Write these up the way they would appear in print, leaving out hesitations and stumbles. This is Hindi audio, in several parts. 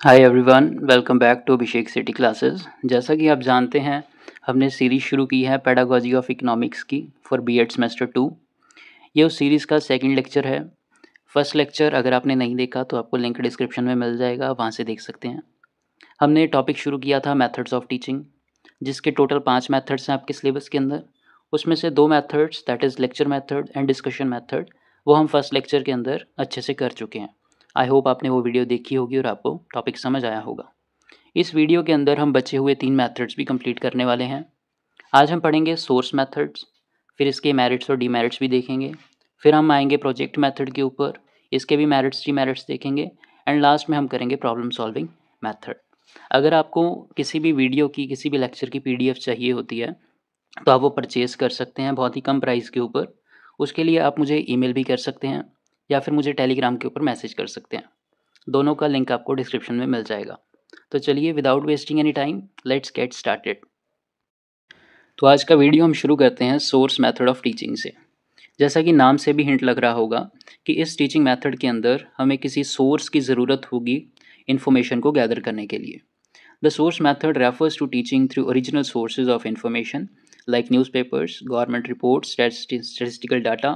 Hi everyone, welcome back to Abhishek city classes. जैसा कि आप जानते हैं, हमने सीरीज़ शुरू की है पेडागॉजी ऑफ इकोनॉमिक्स की फॉर बीएड सेमेस्टर 2। ये उस सीरीज़ का सेकंड लेक्चर है। फर्स्ट लेक्चर अगर आपने नहीं देखा तो आपको लिंक डिस्क्रिप्शन में मिल जाएगा, वहाँ से देख सकते हैं। हमने टॉपिक शुरू किया था मेथड्स ऑफ टीचिंग, जिसके टोटल 5 मेथड्स हैं आपके सिलेबस के अंदर। उसमें से 2 methods that is lecture method and discussion method, वो हम फर्स्ट लेक्चर के अंदर अच्छे से कर चुके हैं। आई होप आपने वो वीडियो देखी होगी और आपको टॉपिक समझ आया होगा। इस वीडियो के अंदर हम बचे हुए 3 मेथड्स भी कंप्लीट करने वाले हैं। आज हम पढ़ेंगे सोर्स मेथड्स, फिर इसके मेरिट्स और डीमेरिट्स भी देखेंगे। फिर हम आएंगे प्रोजेक्ट मेथड के ऊपर, इसके भी मेरिट्स डीमेरिट्स देखेंगे। एंड लास्ट में हम करेंगे प्रॉब्लम सॉल्विंग मेथड। अगर आपको किसी भी वीडियो की, किसी भी लेक्चर की पीडीएफ चाहिए होती है तो आप वो परचेज़ कर सकते हैं बहुत ही कम प्राइस के ऊपर। उसके लिए आप मुझे ईमेल भी कर सकते हैं या फिर मुझे टेलीग्राम के ऊपर मैसेज कर सकते हैं। दोनों का लिंक आपको डिस्क्रिप्शन में मिल जाएगा। तो चलिए without wasting any time let's get started. तो आज का वीडियो हम शुरू करते हैं सोर्स मेथड ऑफ टीचिंग से। जैसा कि नाम से भी हिंट लग रहा होगा कि इस टीचिंग मेथड के अंदर हमें किसी सोर्स की ज़रूरत होगी इन्फॉर्मेशन को गैदर करने के लिए। The source method refers to teaching through original sources of information like newspapers, government reports, statistical data,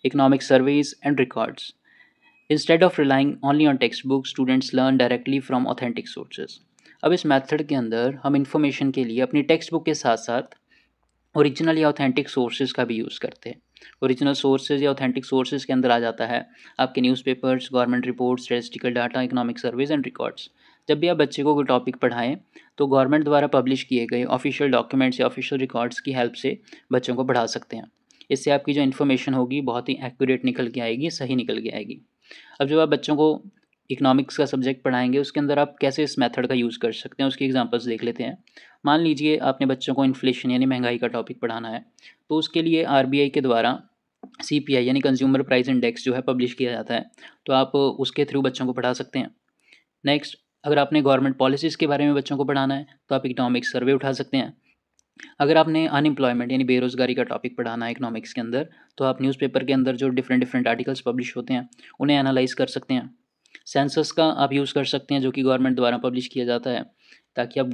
economic surveys, and records. Instead of relying only on textbooks, students learn directly from authentic sources. अब इस मेथड के अंदर हम इंफॉर्मेशन के लिए अपनी टेक्स्ट बुक के साथ साथ ओरिजिनल या ऑथेंटिक सोर्सेज का भी यूज़ करते हैं। ओरिजिनल सोर्सेज या ऑथेंटिक सोर्सेज के अंदर आ जाता है आपके newspapers, government reports, statistical data, economic surveys and records. जब भी आप बच्चे को कोई टॉपिक पढ़ाएं तो गवर्नमेंट द्वारा पब्लिश किए गए ऑफिशियल डॉक्यूमेंट्स या ऑफिशियल रिकॉर्ड्स की हेल्प से बच्चों को पढ़ा सकते हैं। इससे आपकी जो इन्फॉर्मेशन होगी बहुत ही एक्यूरेट निकल के आएगी, सही निकल के आएगी। अब जब आप बच्चों को इकोनॉमिक्स का सब्जेक्ट पढ़ाएंगे उसके अंदर आप कैसे इस मेथड का यूज़ कर सकते हैं, उसकी एग्जांपल्स देख लेते हैं। मान लीजिए आपने बच्चों को इन्फ्लेशन यानी महंगाई का टॉपिक पढ़ाना है, तो उसके लिए आरबीआई के द्वारा सीपीआई यानी कंज्यूमर प्राइस इंडेक्स जो है पब्लिश किया जाता है, तो आप उसके थ्रू बच्चों को पढ़ा सकते हैं। नेक्स्ट, अगर आपने गवर्नमेंट पॉलिसीज़ के बारे में बच्चों को पढ़ाना है तो आप इकोनॉमिक्स सर्वे उठा सकते हैं। अगर आपने अनएम्प्लॉयमेंट यानी बेरोज़गारी का टॉपिक पढ़ाना है इकोनॉमिक्स के अंदर, तो आप न्यूज़पेपर के अंदर जो डिफरेंट डिफरेंट आर्टिकल्स पब्लिश होते हैं उन्हें एनालाइज कर सकते हैं। सेंसस का आप यूज़ कर सकते हैं जो कि गवर्नमेंट द्वारा पब्लिश किया जाता है, ताकि आप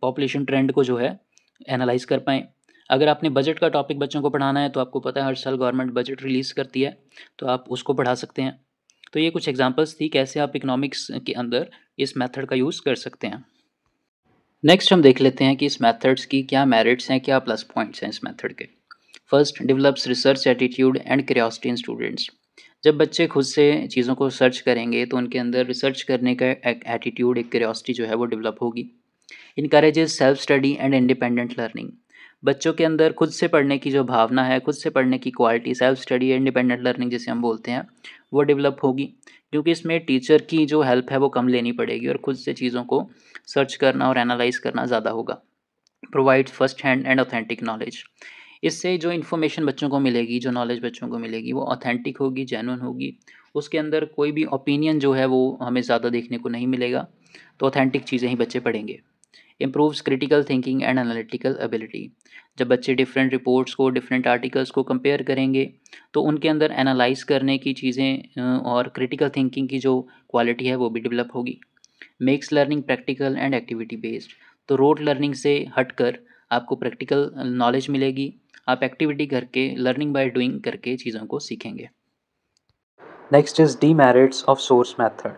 पॉपुलेशन ट्रेंड को जो है एनालाइज कर पाएँ। अगर आपने बजट का टॉपिक बच्चों को पढ़ाना है तो आपको पता है हर साल गवर्नमेंट बजट रिलीज़ करती है, तो आप उसको पढ़ा सकते हैं। तो ये कुछ एग्जांपल्स थी कैसे आप इकोनॉमिक्स के अंदर इस मेथड का यूज़ कर सकते हैं। नेक्स्ट हम देख लेते हैं कि इस मेथड्स की क्या मेरिट्स हैं, क्या प्लस पॉइंट्स हैं इस मेथड के। First, develops research attitude and curiosity in students. जब बच्चे खुद से चीज़ों को सर्च करेंगे तो उनके अंदर रिसर्च करने का एक एटीट्यूड, एक क्यूरियोसिटी जो है वो डेवलप होगी। Encourages self study and independent learning. बच्चों के अंदर खुद से पढ़ने की जो भावना है, खुद से पढ़ने की क्वालिटी, सेल्फ स्टडी या इंडिपेंडेंट लर्निंग जिसे हम बोलते हैं, वो डेवलप होगी, क्योंकि इसमें टीचर की जो हेल्प है वो कम लेनी पड़ेगी और खुद से चीज़ों को सर्च करना और एनालाइज करना ज़्यादा होगा। Provide first hand and authentic knowledge. इससे जो इन्फॉर्मेशन बच्चों को मिलेगी, जो नॉलेज बच्चों को मिलेगी, वो ऑथेंटिक होगी, जेन्युइन होगी। उसके अंदर कोई भी ओपिनियन जो है वो हमें ज़्यादा देखने को नहीं मिलेगा, तो ऑथेंटिक चीज़ें ही बच्चे पढ़ेंगे। Improves critical thinking and analytical ability. जब बच्चे डिफरेंट रिपोर्ट्स को, डिफरेंट आर्टिकल्स को कंपेयर करेंगे तो उनके अंदर एनालाइज करने की चीज़ें और क्रिटिकल थिंकिंग की जो क्वालिटी है वो भी डेवलप होगी। Makes learning practical and activity based. तो रोड लर्निंग से हटकर आपको प्रैक्टिकल नॉलेज मिलेगी, आप एक्टिविटी करके, लर्निंग बाय डूइंग करके चीज़ों को सीखेंगे। Next is demerits of source method.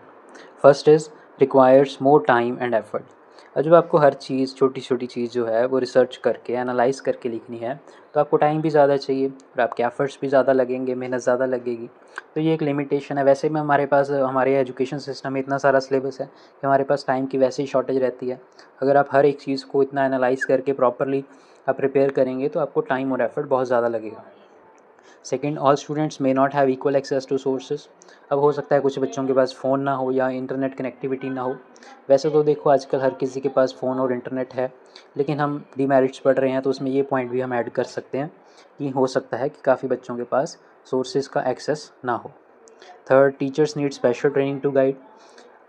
First is requires more time and effort. और जब आपको हर चीज़, छोटी छोटी चीज़ जो है वो रिसर्च करके, एनालाइज करके लिखनी है, तो आपको टाइम भी ज़्यादा चाहिए और आपके एफर्ट्स भी ज़्यादा लगेंगे, मेहनत ज़्यादा लगेगी। तो ये एक लिमिटेशन है। वैसे में हमारे पास, हमारे एजुकेशन सिस्टम में इतना सारा सिलेबस है कि हमारे पास टाइम की वैसे ही शॉर्टेज रहती है। अगर आप हर एक चीज़ को इतना एनालाइज करके प्रॉपरली आप प्रिपेयर करेंगे तो आपको टाइम और एफर्ट बहुत ज़्यादा लगेगा। Second, all students may not have equal access to sources. अब हो सकता है कुछ बच्चों के पास फ़ोन ना हो या इंटरनेट कनेक्टिविटी ना हो। वैसे तो देखो आजकल हर किसी के पास फ़ोन और इंटरनेट है, लेकिन हम डीमेरिट्स पढ़ रहे हैं तो उसमें ये पॉइंट भी हम ऐड कर सकते हैं कि हो सकता है कि काफ़ी बच्चों के पास सोर्सेज का एक्सेस ना हो। Third, teachers need special training to guide.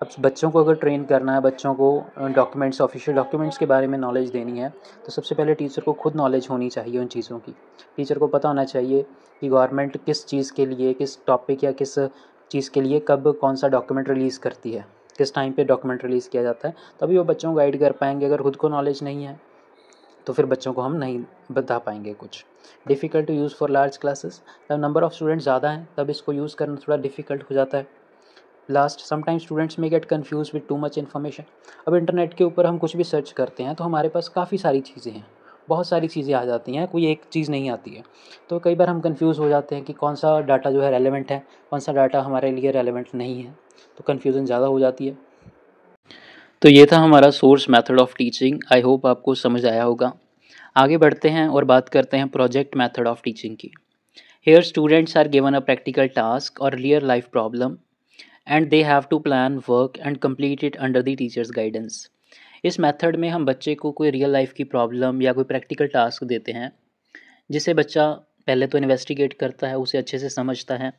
अब बच्चों को अगर ट्रेन करना है, बच्चों को डॉक्यूमेंट्स, ऑफिशियल डॉक्यूमेंट्स के बारे में नॉलेज देनी है, तो सबसे पहले टीचर को खुद नॉलेज होनी चाहिए उन चीज़ों की। टीचर को पता होना चाहिए कि गवर्नमेंट किस चीज़ के लिए, किस टॉपिक या किस चीज़ के लिए कब कौन सा डॉक्यूमेंट रिलीज़ करती है। किस टाइम पे डॉक्यूमेंट रिलीज़ किया जाता है, तभी वो बच्चों को गाइड कर पाएंगे। अगर खुद को नॉलेज नहीं है तो फिर बच्चों को हम नहीं बता पाएंगे कुछ। Difficult to use for large classes, जब नंबर ऑफ़ स्टूडेंट्स ज़्यादा हैं तब इसको यूज़ करना थोड़ा डिफ़िकल्ट हो जाता है। लास्ट, समटाइम्स स्टूडेंट्स में get confuse with too much information. अब इंटरनेट के ऊपर हम कुछ भी सर्च करते हैं तो हमारे पास काफ़ी सारी चीज़ें हैं, बहुत सारी चीज़ें आ जाती हैं, कोई एक चीज़ नहीं आती है। तो कई बार हम कन्फ्यूज़ हो जाते हैं कि कौन सा डाटा जो है रेलेवेंट है, कौन सा डाटा हमारे लिए रेलेवेंट नहीं है, तो कन्फ्यूज़न ज़्यादा हो जाती है। तो ये था हमारा source method of teaching. I hope आपको समझ आया होगा। आगे बढ़ते हैं और बात करते हैं प्रोजेक्ट मेथड ऑफ़ टीचिंग की। Here students are given a practical task or real life problem and they have to plan, work and complete it under the teacher's guidance. इस मेथड में हम बच्चे को कोई रियल लाइफ की प्रॉब्लम या कोई प्रैक्टिकल टास्क देते हैं, जिसे बच्चा पहले तो इन्वेस्टिगेट करता है, उसे अच्छे से समझता है,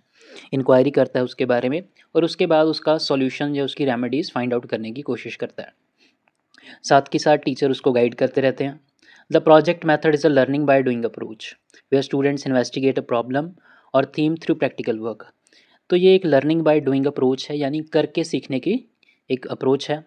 इंक्वायरी करता है उसके बारे में, और उसके बाद उसका सॉल्यूशन या उसकी रेमेडीज़ फाइंड आउट करने की कोशिश करता है। साथ के साथ टीचर उसको गाइड करते रहते हैं। The project method is a learning by doing approach where students investigate a problem और थीम थ्रू प्रैक्टिकल वर्क। तो ये एक लर्निंग बाय डूइंग अप्रोच है, यानी करके सीखने की एक अप्रोच है।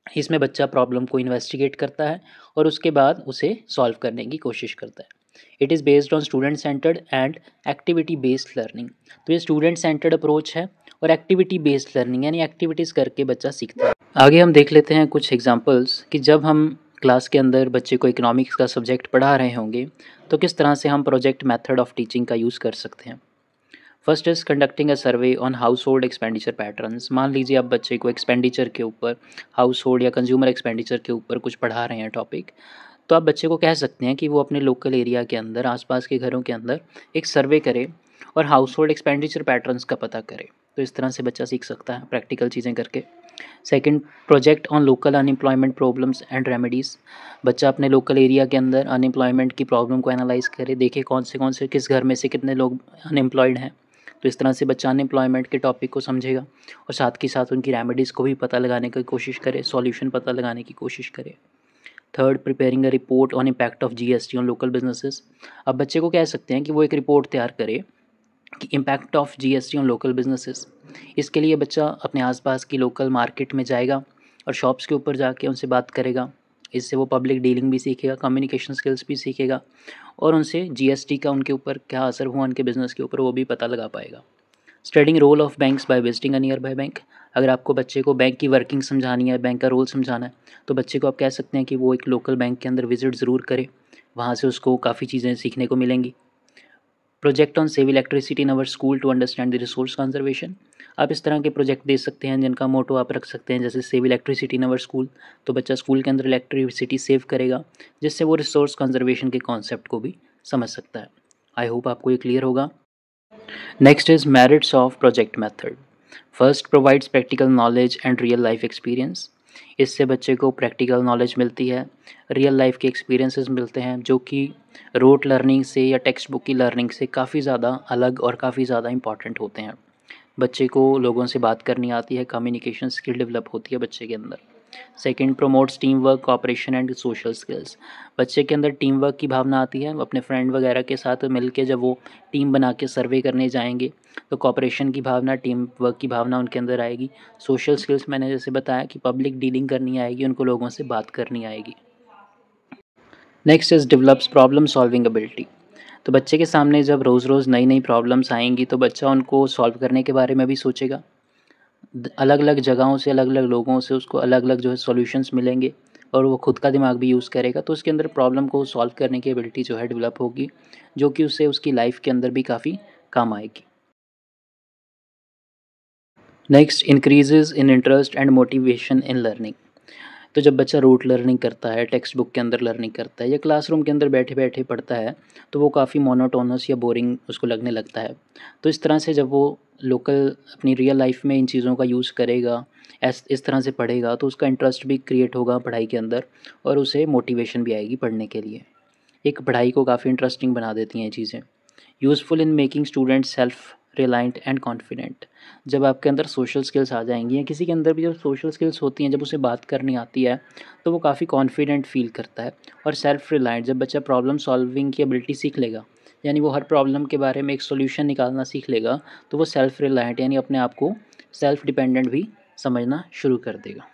इसमें बच्चा प्रॉब्लम को इन्वेस्टिगेट करता है और उसके बाद उसे सॉल्व करने की कोशिश करता है। It is based on student centred and activity based learning. तो ये स्टूडेंट सेंटर्ड अप्रोच है और एक्टिविटी बेस्ड लर्निंग, यानी एक्टिविटीज़ करके बच्चा सीखता है। आगे हम देख लेते हैं कुछ एग्जांपल्स कि जब हम क्लास के अंदर बच्चे को इकोनॉमिक्स का सब्जेक्ट पढ़ा रहे होंगे तो किस तरह से हम प्रोजेक्ट मेथड ऑफ टीचिंग का यूज़ कर सकते हैं। First is conducting a survey on house hold expenditure patterns. मान लीजिए आप बच्चे को एक्सपेंडिचर के ऊपर, हाउस होल्ड या कंज्यूमर एक्सपेंडिचर के ऊपर कुछ पढ़ा रहे हैं टॉपिक, तो आप बच्चे को कह सकते हैं कि वो अपने लोकल एरिया के अंदर, आसपास के घरों के अंदर एक सर्वे करे और हाउस होल्ड एक्सपेंडिचर पैटर्न्स का पता करे। तो इस तरह से बच्चा सीख सकता है प्रैक्टिकल चीज़ें करके। Second, project on local unemployment problems and remedies. बच्चा अपने लोकल एरिया के अंदर अनएम्प्लॉयमेंट की प्रॉब्लम को एनालाइज करे, देखे कौन से किस घर में से कितने लोग अनएम्प्लॉयड हैं। तो इस तरह से बच्चा अनएम्प्लॉयमेंट के टॉपिक को समझेगा और साथ के साथ उनकी रेमेडीज़ को भी पता लगाने की कोशिश करे, सॉल्यूशन पता लगाने की कोशिश करे। Third, preparing a report on impact of GST on local businesses. अब बच्चे को कह सकते हैं कि वो एक रिपोर्ट तैयार करे कि impact of GST on local businesses. इसके लिए बच्चा अपने आसपास की लोकल मार्केट में जाएगा और शॉप्स के ऊपर जाके उनसे बात करेगा। इससे वो पब्लिक डीलिंग भी सीखेगा, कम्युनिकेशन स्किल्स भी सीखेगा और उनसे जीएसटी का उनके ऊपर क्या असर हुआ उनके बिज़नेस के ऊपर वो भी पता लगा पाएगा। Studying role of banks by visiting a nearby bank. अगर आपको बच्चे को बैंक की वर्किंग समझानी है, बैंक का रोल समझाना है, तो बच्चे को आप कह सकते हैं कि वो एक लोकल बैंक के अंदर विज़िट ज़रूर करे, वहाँ से उसको काफ़ी चीज़ें सीखने को मिलेंगी। Project on save electricity in our school to understand the resource conservation. आप इस तरह के प्रोजेक्ट दे सकते हैं जिनका मोटो आप रख सकते हैं, जैसे save electricity in our school. तो बच्चा स्कूल के अंदर इलेक्ट्रिसिटी सेव करेगा, जिससे वो रिसोर्स कंजर्वेशन के कॉन्सेप्ट को भी समझ सकता है। आई होप आपको ये क्लियर होगा। Next is merits of project method. First, provides practical knowledge and real life experience. इससे बच्चे को प्रैक्टिकल नॉलेज मिलती है, रियल लाइफ के एक्सपीरियंसेस मिलते हैं, जो कि रोट लर्निंग से या टेक्स्ट बुक की लर्निंग से काफ़ी ज़्यादा अलग और काफ़ी ज़्यादा इंपॉर्टेंट होते हैं। बच्चे को लोगों से बात करनी आती है, कम्युनिकेशन स्किल डेवलप होती है बच्चे के अंदर। Second, promotes team work, cooperation and social skills. बच्चे के अंदर टीम वर्क की भावना आती है, अपने फ्रेंड वगैरह के साथ मिलके जब वो टीम बना के सर्वे करने जाएंगे तो कॉपरेशन की भावना, टीम वर्क की भावना उनके अंदर आएगी। सोशल स्किल्स मैंने जैसे बताया कि पब्लिक डीलिंग करनी आएगी, उनको लोगों से बात करनी आएगी। Next is develops problem solving ability. तो बच्चे के सामने जब रोज़ रोज़ नई नई प्रॉब्लम्स आएंगी तो बच्चा उनको सॉल्व करने के बारे में भी सोचेगा। अलग अलग जगहों से, अलग अलग लोगों से उसको अलग अलग जो है सॉल्यूशंस मिलेंगे और वो खुद का दिमाग भी यूज़ करेगा, तो उसके अंदर प्रॉब्लम को सॉल्व करने की एबिलिटी जो है डेवलप होगी, जो कि उससे उसकी लाइफ के अंदर भी काफ़ी काम आएगी। Next, increases in interest and motivation in learning. तो जब बच्चा रूट लर्निंग करता है, टेक्स्ट बुक के अंदर लर्निंग करता है या क्लासरूम के अंदर बैठे बैठे पढ़ता है, तो वो काफ़ी मोनोटोनस या बोरिंग उसको लगने लगता है। तो इस तरह से जब वो लोकल अपनी रियल लाइफ में इन चीज़ों का यूज़ करेगा, इस तरह से पढ़ेगा, तो उसका इंटरेस्ट भी क्रिएट होगा पढ़ाई के अंदर और उसे मोटिवेशन भी आएगी पढ़ने के लिए। एक पढ़ाई को काफ़ी इंटरेस्टिंग बना देती हैं ये चीज़ें। Useful in making student self reliant and confident. जब आपके अंदर सोशल स्किल्स आ जाएंगी या किसी के अंदर भी जब सोशल स्किल्स होती हैं, जब उसे बात करनी आती है, तो वो काफ़ी कॉन्फिडेंट फील करता है। और सेल्फ रिलायंट, जब बच्चा प्रॉब्लम सॉल्विंग की एबिलिटी सीख लेगा, यानी वो हर प्रॉब्लम के बारे में एक सोल्यूशन निकालना सीख लेगा, तो वो सेल्फ रिलायंट यानी अपने आप को सेल्फ डिपेंडेंट भी समझना शुरू कर देगा।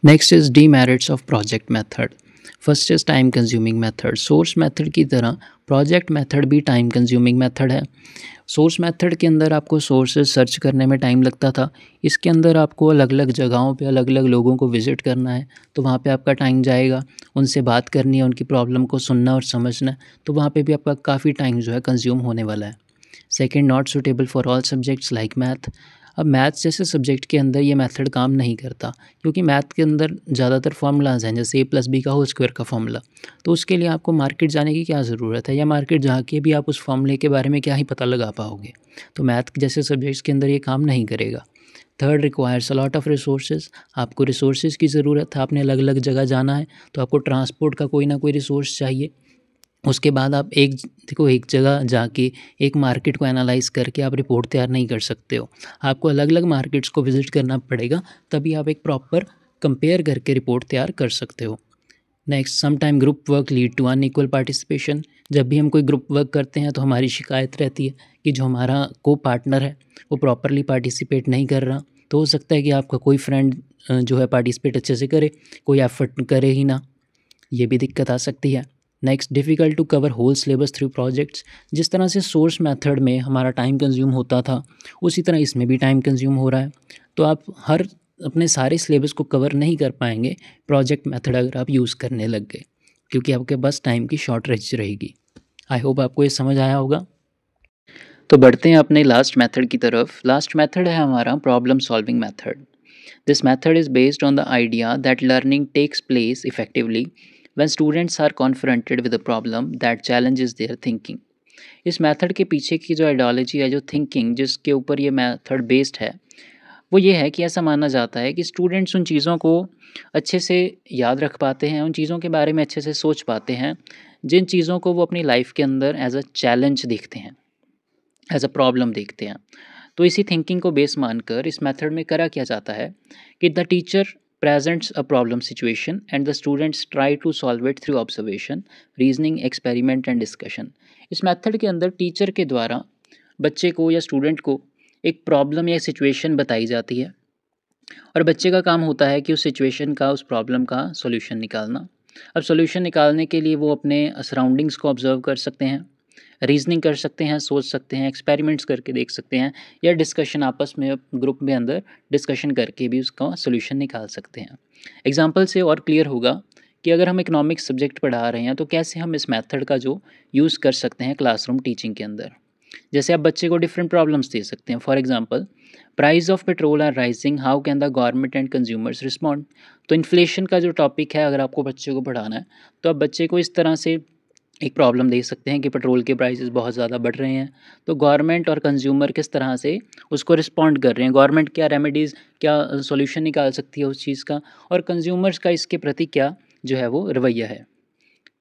Next is demerits of project method. First is time consuming method. Source method की तरह प्रोजेक्ट मेथड भी टाइम कंज्यूमिंग मेथड है। सोर्स मेथड के अंदर आपको सोर्सेज सर्च करने में टाइम लगता था। इसके अंदर आपको अलग अलग जगहों पे अलग अलग लोगों को विज़िट करना है, तो वहाँ पे आपका टाइम जाएगा। उनसे बात करनी है, उनकी प्रॉब्लम को सुनना और समझना है, तो वहाँ पे भी आपका काफ़ी टाइम जो है कंज्यूम होने वाला है। Second, not suitable for all subjects like math. अब मैथ्स जैसे सब्जेक्ट के अंदर ये मेथड काम नहीं करता, क्योंकि मैथ के अंदर ज़्यादातर फार्मूलाज हैं, जैसे a+b का होल स्क्वायर का फार्मूला। तो उसके लिए आपको मार्केट जाने की क्या ज़रूरत है, या मार्केट जाके भी आप उस फार्मूले के बारे में क्या ही पता लगा पाओगे। तो मैथ जैसे सब्जेक्ट्स के अंदर ये काम नहीं करेगा। Third, requires a lot of resources. आपको रिसोर्सेज की ज़रूरत है, आपने अलग अलग जगह जाना है, तो आपको ट्रांसपोर्ट का कोई ना कोई रिसोर्स चाहिए। उसके बाद आप एक जगह जाके एक मार्केट को एनालाइज़ करके आप रिपोर्ट तैयार नहीं कर सकते हो। आपको अलग अलग मार्केट्स को विज़िट करना पड़ेगा, तभी आप एक प्रॉपर कंपेयर करके रिपोर्ट तैयार कर सकते हो। Next, some time group work lead to unequal participation. जब भी हम कोई ग्रुप वर्क करते हैं तो हमारी शिकायत रहती है कि जो हमारा को पार्टनर है वो प्रॉपरली पार्टिसिपेट नहीं कर रहा। तो हो सकता है कि आपका कोई फ्रेंड जो है पार्टिसिपेट अच्छे से करे, कोई एफर्ट करे ही ना, ये भी दिक्कत आ सकती है। Next, difficult to cover whole syllabus through projects. जिस तरह से सोर्स मेथड में हमारा टाइम कंज्यूम होता था, उसी तरह इसमें भी टाइम कंज्यूम हो रहा है। तो आप अपने सारे सिलेबस को कवर नहीं कर पाएंगे प्रोजेक्ट मेथड अगर आप यूज़ करने लग गए, क्योंकि आपके पास टाइम की शॉर्टेज रहेगी। आई होप आपको ये समझ आया होगा। तो बढ़ते हैं अपने लास्ट मेथड की तरफ। लास्ट मेथड है हमारा problem solving method. This method is based on the idea that learning takes place effectively when students are confronted with a problem that challenges their thinking। इस मेथड के पीछे की जो आइडियोलॉजी है, जो थिंकिंग जिसके ऊपर ये मेथड बेस्ड है, वो ये है कि ऐसा माना जाता है कि स्टूडेंट्स उन चीज़ों को अच्छे से याद रख पाते हैं, उन चीज़ों के बारे में अच्छे से सोच पाते हैं, जिन चीज़ों को वो अपनी लाइफ के अंदर एज अ चैलेंज देखते हैं, एज अ प्रॉब्लम देखते हैं। तो इसी थिंकिंग को बेस मानकर इस मेथड में करा क्या जाता है कि the teacher presents a problem situation and the students try to solve it through observation, reasoning, experiment and discussion। इस मेथड के अंदर टीचर के द्वारा बच्चे को या स्टूडेंट को एक प्रॉब्लम या सिचुएशन बताई जाती है, और बच्चे का काम होता है कि उस सिचुएशन का, उस प्रॉब्लम का सॉल्यूशन निकालना। अब सॉल्यूशन निकालने के लिए वो अपने सराउंडिंग्स को ऑब्जर्व कर सकते हैं, रीजनिंग कर सकते हैं, सोच सकते हैं, एक्सपेरिमेंट्स करके देख सकते हैं, या डिस्कशन आपस में ग्रुप में अंदर डिस्कशन करके भी उसका सोल्यूशन निकाल सकते हैं। एग्जांपल से और क्लियर होगा कि अगर हम इकोनॉमिक्स सब्जेक्ट पढ़ा रहे हैं तो कैसे हम इस मेथड का जो यूज़ कर सकते हैं क्लासरूम टीचिंग के अंदर। जैसे आप बच्चे को डिफरेंट प्रॉब्लम्स दे सकते हैं। For example, price of petrol are rising, how can the government and consumers respond. तो इन्फ्लेशन का जो टॉपिक है, अगर आपको बच्चे को पढ़ाना है तो आप बच्चे को इस तरह से एक प्रॉब्लम दे सकते हैं कि पेट्रोल के प्राइसेस बहुत ज़्यादा बढ़ रहे हैं, तो गवर्नमेंट और कंज्यूमर किस तरह से उसको रिस्पॉन्ड कर रहे हैं, गवर्नमेंट क्या रेमेडीज़, क्या सॉल्यूशन निकाल सकती है उस चीज़ का, और कंज्यूमर्स का इसके प्रति क्या जो है वो रवैया है।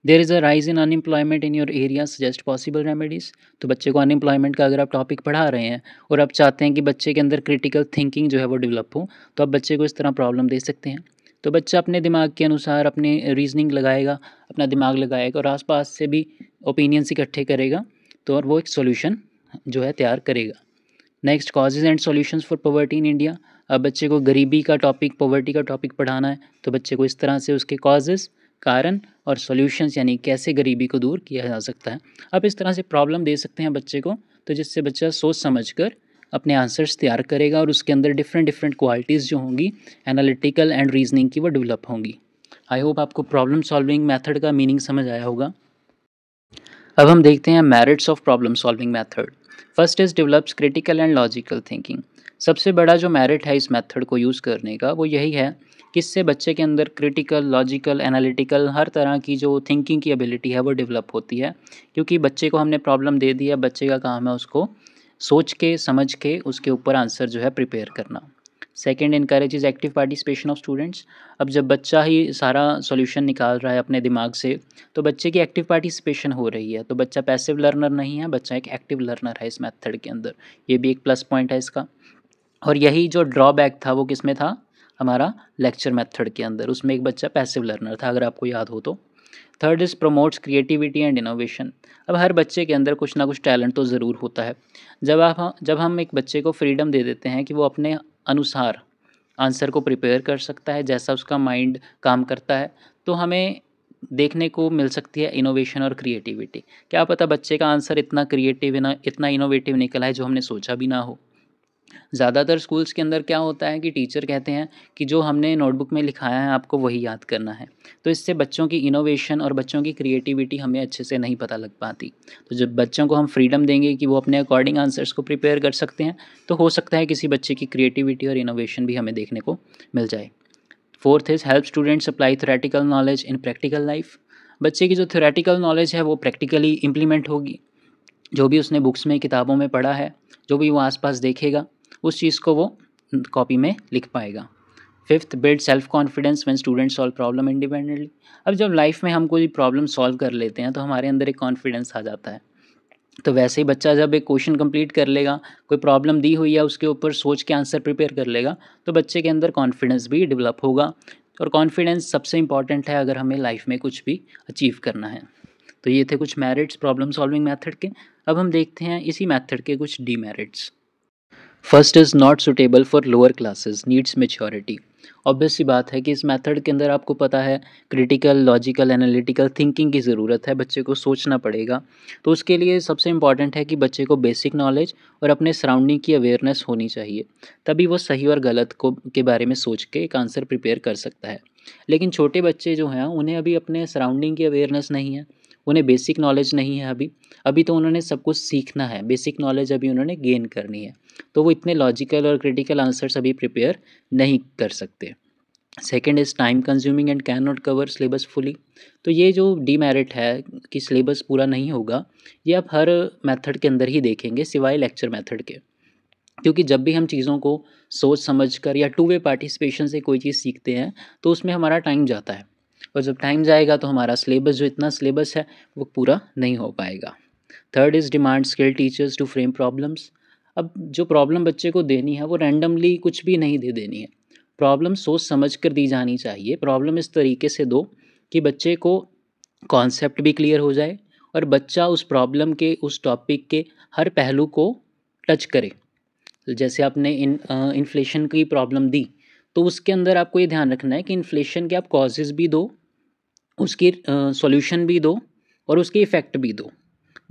There is a rise in unemployment in your area, suggest possible remedies. तो बच्चे को अनएम्प्लॉयमेंट का अगर आप टॉपिक पढ़ा रहे हैं और आप चाहते हैं कि बच्चे के अंदर क्रिटिकल थिंकिंग जो है वो डेवलप हो, तो आप बच्चे को इस तरह प्रॉब्लम दे सकते हैं। तो बच्चा अपने दिमाग के अनुसार अपने रीजनिंग लगाएगा, अपना दिमाग लगाएगा और आसपास से भी ओपिनियंस इकट्ठे करेगा, तो और वो एक सॉल्यूशन जो है तैयार करेगा। Next, causes and solutions for poverty in India. अब बच्चे को गरीबी का टॉपिक, पॉवर्टी का टॉपिक पढ़ाना है, तो बच्चे को इस तरह से उसके कॉजेज़, कारण और सॉल्यूशंस, यानी कैसे गरीबी को दूर किया जा सकता है, आप इस तरह से प्रॉब्लम दे सकते हैं बच्चे को, तो जिससे बच्चा सोच समझकर अपने आंसर्स तैयार करेगा और उसके अंदर डिफरेंट डिफरेंट क्वालिटीज़ जो होंगी एनालिटिकल एंड रीजनिंग की, वो डेवलप होंगी। आई होप आपको प्रॉब्लम सॉल्विंग मेथड का मीनिंग समझ आया होगा। अब हम देखते हैं merits of problem solving method. First is develops critical and logical thinking. सबसे बड़ा जो मेरिट है इस मेथड को यूज़ करने का, वो यही है कि इससे बच्चे के अंदर क्रिटिकल, लॉजिकल, एनालिटिकल हर तरह की जो थिंकिंग की एबिलिटी है वो डेवलप होती है, क्योंकि बच्चे को हमने प्रॉब्लम दे दी है, बच्चे का काम है उसको सोच के, समझ के उसके ऊपर आंसर जो है प्रिपेयर करना। Second, encourages active participation of students. अब जब बच्चा ही सारा सॉल्यूशन निकाल रहा है अपने दिमाग से, तो बच्चे की एक्टिव पार्टिसिपेशन हो रही है, तो बच्चा पैसिव लर्नर नहीं है, बच्चा एक एक्टिव लर्नर है इस मेथड के अंदर। ये भी एक प्लस पॉइंट है इसका। और यही जो ड्रॉबैक था वो किस में था, हमारा लेक्चर मेथड के अंदर, उसमें एक बच्चा पैसिव लर्नर था, अगर आपको याद हो तो। Third is promotes creativity and innovation. अब हर बच्चे के अंदर कुछ ना कुछ टैलेंट तो ज़रूर होता है। जब हम एक बच्चे को फ्रीडम दे देते हैं कि वो अपने अनुसार आंसर को प्रिपेयर कर सकता है, जैसा उसका माइंड काम करता है, तो हमें देखने को मिल सकती है इनोवेशन और क्रिएटिविटी। क्या पता बच्चे का आंसर इतना क्रिएटिव इतना इनोवेटिव निकला है जो हमने सोचा भी ना हो। ज़्यादातर स्कूल्स के अंदर क्या होता है कि टीचर कहते हैं कि जो हमने नोटबुक में लिखाया है आपको वही याद करना है। तो इससे बच्चों की इनोवेशन और बच्चों की क्रिएटिविटी हमें अच्छे से नहीं पता लग पाती। तो जब बच्चों को हम फ्रीडम देंगे कि वो अपने अकॉर्डिंग आंसर्स को प्रिपेयर कर सकते हैं, तो हो सकता है किसी बच्चे की क्रिएटिविटी और इनोवेशन भी हमें देखने को मिल जाए। Fourth is help students apply theoretical knowledge in practical life. बच्चे की जो थ्योरेटिकल नॉलेज है वो प्रैक्टिकली इम्प्लीमेंट होगी। जो भी उसने बुक्स में किताबों में पढ़ा है, जो भी वो आसपास देखेगा, उस चीज़ को वो कॉपी में लिख पाएगा। Fifth, build self confidence when students solve problem independently. अब जब लाइफ में हम कोई प्रॉब्लम सॉल्व कर लेते हैं तो हमारे अंदर एक कॉन्फिडेंस आ जाता है। तो वैसे ही बच्चा जब एक क्वेश्चन कंप्लीट कर लेगा, कोई प्रॉब्लम दी हुई है उसके ऊपर सोच के आंसर प्रिपेयर कर लेगा, तो बच्चे के अंदर कॉन्फिडेंस भी डेवलप होगा। और कॉन्फिडेंस सबसे इंपॉर्टेंट है अगर हमें लाइफ में कुछ भी अचीव करना है। तो ये थे कुछ मेरिट्स प्रॉब्लम सॉल्विंग मेथड के। अब हम देखते हैं इसी मेथड के कुछ demerits. First is not suitable for lower classes, needs maturity. Obvious सी बात है कि इस मेथड के अंदर आपको पता है क्रिटिकल, लॉजिकल, एनालिटिकल थिंकिंग की ज़रूरत है, बच्चे को सोचना पड़ेगा। तो उसके लिए सबसे इम्पॉर्टेंट है कि बच्चे को बेसिक नॉलेज और अपने सराउंडिंग की अवेयरनेस होनी चाहिए, तभी वो सही और गलत को के बारे में सोच के एक आंसर प्रिपेयर कर सकता है। लेकिन छोटे बच्चे जो हैं उन्हें अभी अपने सराउंडिंग की अवेयरनेस नहीं है, उन्हें बेसिक नॉलेज नहीं है अभी तो उन्होंने सब कुछ सीखना है, बेसिक नॉलेज अभी उन्होंने गेन करनी है। तो वो इतने लॉजिकल और क्रिटिकल आंसर्स अभी प्रिपेयर नहीं कर सकते। Second is time consuming and can not cover syllabus fully. तो ये जो डीमेरिट है कि सिलेबस पूरा नहीं होगा, ये आप हर मेथड के अंदर ही देखेंगे सिवाय लेक्चर मेथड के। क्योंकि जब भी हम चीज़ों को सोच समझ कर या टू वे पार्टिसिपेशन से कोई चीज़ सीखते हैं तो उसमें हमारा टाइम जाता है, और जब टाइम जाएगा तो हमारा सिलेबस जो इतना सिलेबस है वो पूरा नहीं हो पाएगा। Third is demand skilled teachers to frame problems. अब जो प्रॉब्लम बच्चे को देनी है वो रैंडमली कुछ भी नहीं दे देनी है, प्रॉब्लम सोच समझ कर दी जानी चाहिए। प्रॉब्लम इस तरीके से दो कि बच्चे को कॉन्सेप्ट भी क्लियर हो जाए और बच्चा उस प्रॉब्लम के, उस टॉपिक के हर पहलू को टच करे। तो जैसे आपने इन्फ्लेशन की प्रॉब्लम दी, तो उसके अंदर आपको ये ध्यान रखना है कि इन्फ्लेशन के आप कॉजेज़ भी दो, उसकी सॉल्यूशन भी दो और उसके इफ़ेक्ट भी दो,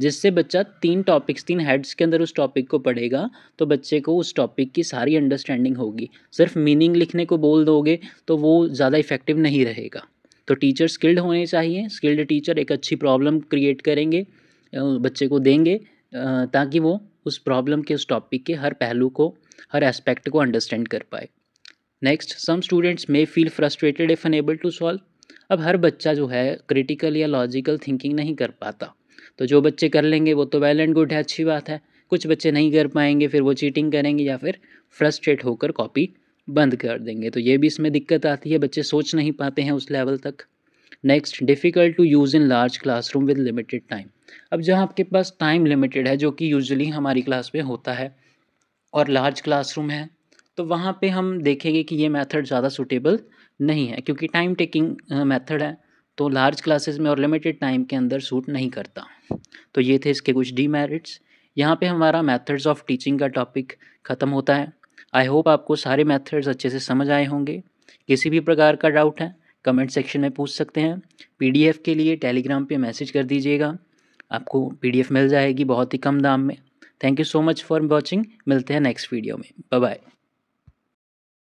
जिससे बच्चा 3 टॉपिक्स 3 हेड्स के अंदर उस टॉपिक को पढ़ेगा, तो बच्चे को उस टॉपिक की सारी अंडरस्टैंडिंग होगी। सिर्फ मीनिंग लिखने को बोल दोगे तो वो ज़्यादा इफ़ेक्टिव नहीं रहेगा। तो टीचर स्किल्ड होने चाहिए, स्किल्ड टीचर एक अच्छी प्रॉब्लम क्रिएट करेंगे, बच्चे को देंगे, ताकि वो उस प्रॉब्लम के, उस टॉपिक के हर पहलू को, हर एस्पेक्ट को अंडरस्टैंड कर पाए। Next, some students may feel frustrated if unable to solve. अब हर बच्चा जो है क्रिटिकल या लॉजिकल थिंकिंग नहीं कर पाता, तो जो बच्चे कर लेंगे वो तो वेल एंड गुड है, अच्छी बात है। कुछ बच्चे नहीं कर पाएंगे, फिर वो चीटिंग करेंगे या फिर फ्रस्ट्रेट होकर कॉपी बंद कर देंगे, तो ये भी इसमें दिक्कत आती है, बच्चे सोच नहीं पाते हैं उस लेवल तक। Next, difficult to use in large classroom with limited time. अब जहाँ आपके पास टाइम लिमिटेड है, जो कि यूजुअली हमारी क्लास में होता है, और लार्ज क्लासरूम है, तो वहाँ पे हम देखेंगे कि ये मेथड ज़्यादा सूटेबल नहीं है, क्योंकि टाइम टेकिंग मेथड है, तो लार्ज क्लासेस में और लिमिटेड टाइम के अंदर सूट नहीं करता। तो ये थे इसके कुछ डीमेरिट्स। यहाँ पे हमारा मेथड्स ऑफ टीचिंग का टॉपिक ख़त्म होता है। आई होप आपको सारे मेथड्स अच्छे से समझ आए होंगे। किसी भी प्रकार का डाउट है कमेंट सेक्शन में पूछ सकते हैं। पीडीएफ के लिए टेलीग्राम पे मैसेज कर दीजिएगा, आपको पीडीएफ मिल जाएगी बहुत ही कम दाम में। Thank you so much for watching. मिलते हैं नेक्स्ट वीडियो में। Bye bye.